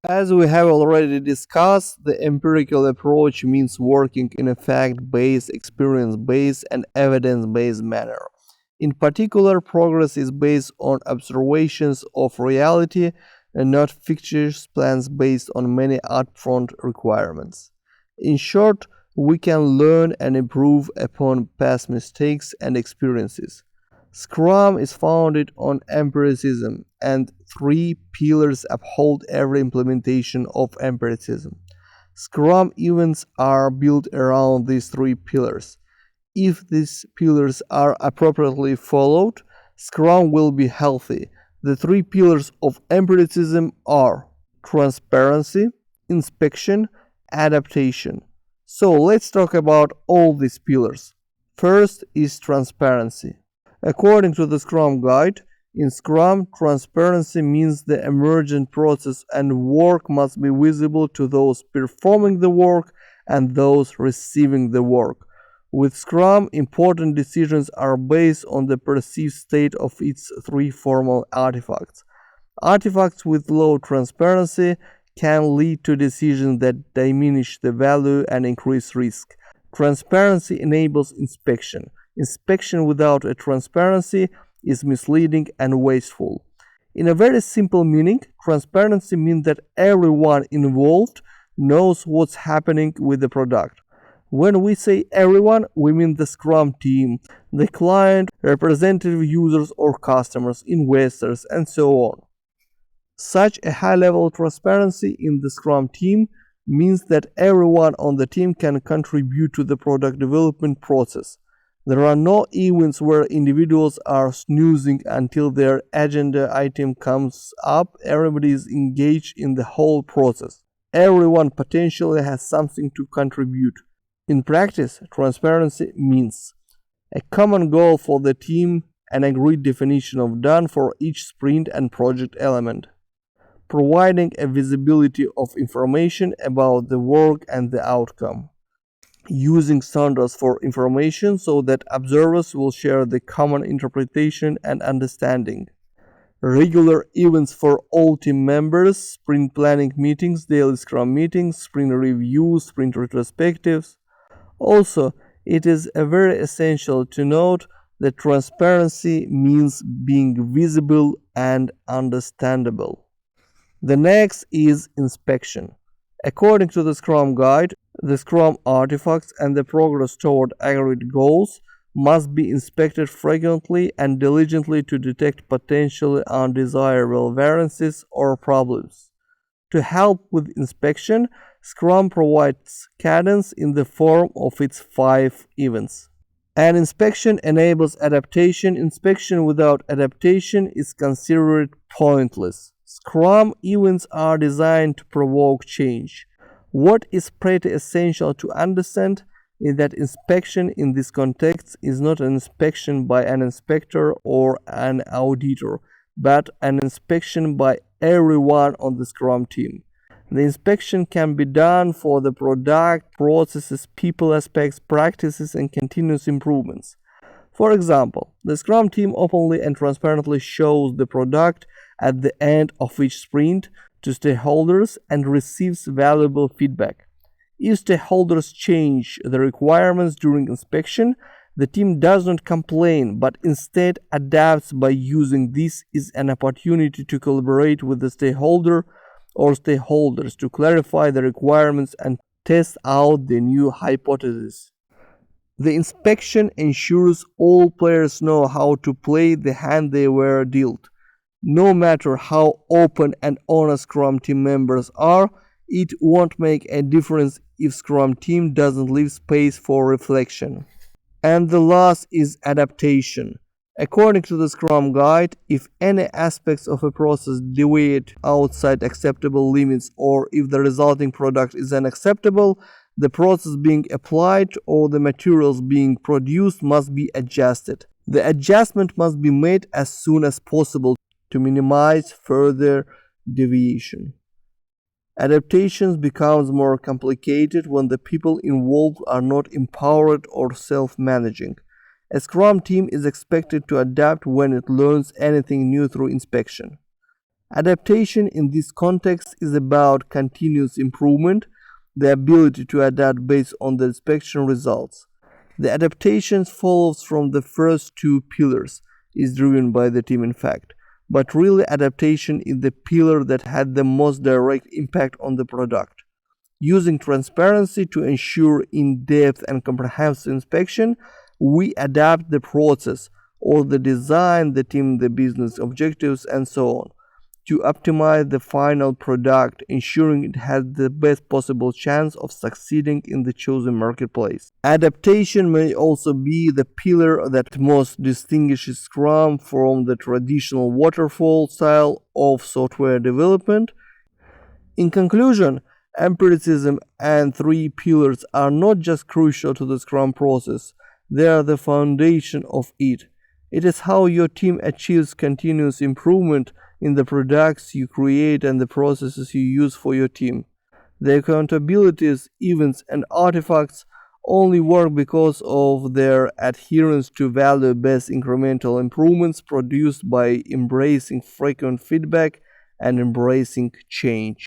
As we have already discussed, the empirical approach means working in a fact-based, experience-based, and evidence-based manner. In particular, progress is based on observations of reality and not fictitious plans based on many upfront requirements. In short, we can learn and improve upon past mistakes and experiences. Scrum is founded on empiricism, and three pillars uphold every implementation of empiricism. Scrum events are built around these three pillars. If these pillars are appropriately followed, Scrum will be healthy. The three pillars of empiricism are transparency, inspection, adaptation. So let's talk about all these pillars. First is transparency. According to the Scrum Guide, in Scrum, transparency means the emergent process and work must be visible to those performing the work and those receiving the work. With Scrum, important decisions are based on the perceived state of its three formal artifacts. Artifacts with low transparency can lead to decisions that diminish the value and increase risk. Transparency enables inspection. Inspection without a transparency is misleading and wasteful. In a very simple meaning, transparency means that everyone involved knows what's happening with the product. When we say everyone, we mean the Scrum team, the client, representative users or customers, investors, and so on. Such a high level of transparency in the Scrum team means that everyone on the team can contribute to the product development process. There are no events where individuals are snoozing until their agenda item comes up. Everybody is engaged in the whole process. Everyone potentially has something to contribute. In practice, transparency means a common goal for the team, an agreed definition of done for each sprint and project element, providing a visibility of information about the work and the outcome, using standards for information so that observers will share the common interpretation and understanding, regular events for all team members, sprint planning meetings, daily Scrum meetings, sprint reviews, sprint retrospectives. Also, it is very essential to note that transparency means being visible and understandable. The next is inspection. According to the Scrum Guide, the Scrum artifacts and the progress toward agreed goals must be inspected frequently and diligently to detect potentially undesirable variances or problems. To help with inspection, Scrum provides cadence in the form of its 5 events. An inspection enables adaptation. Inspection without adaptation is considered pointless. Scrum events are designed to provoke change. What is pretty essential to understand is that inspection in this context is not an inspection by an inspector or an auditor, but an inspection by everyone on the Scrum team. The inspection can be done for the product, processes, people aspects, practices, and continuous improvements. For example, the Scrum team openly and transparently shows the product at the end of each sprint to stakeholders and receives valuable feedback. If stakeholders change the requirements during inspection, the team does not complain but instead adapts by using this as an opportunity to collaborate with the stakeholder or stakeholders to clarify the requirements and test out the new hypothesis. The inspection ensures all players know how to play the hand they were dealt. No matter how open and honest Scrum team members are, it won't make a difference if Scrum team doesn't leave space for reflection. And the last is adaptation. According to the Scrum Guide, if any aspects of a process deviate outside acceptable limits or if the resulting product is unacceptable, the process being applied or the materials being produced must be adjusted. The adjustment must be made as soon as possible to minimize further deviation. Adaptations becomes more complicated when the people involved are not empowered or self-managing. A Scrum team is expected to adapt when it learns anything new through inspection. Adaptation in this context is about continuous improvement, the ability to adapt based on the inspection results. The adaptation follows from the first two pillars, is driven by the team in fact, but really adaptation is the pillar that had the most direct impact on the product. Using transparency to ensure in-depth and comprehensive inspection, we adapt the process or the design, the team, the business objectives, and so on to optimize the final product, ensuring it has the best possible chance of succeeding in the chosen marketplace. Adaptation may also be the pillar that most distinguishes Scrum from the traditional waterfall style of software development. In conclusion, empiricism and three pillars are not just crucial to the Scrum process, they are the foundation of it. It is how your team achieves continuous improvement in the products you create and the processes you use for your team. The accountabilities, events, and artifacts only work because of their adherence to value-based incremental improvements produced by embracing frequent feedback and embracing change.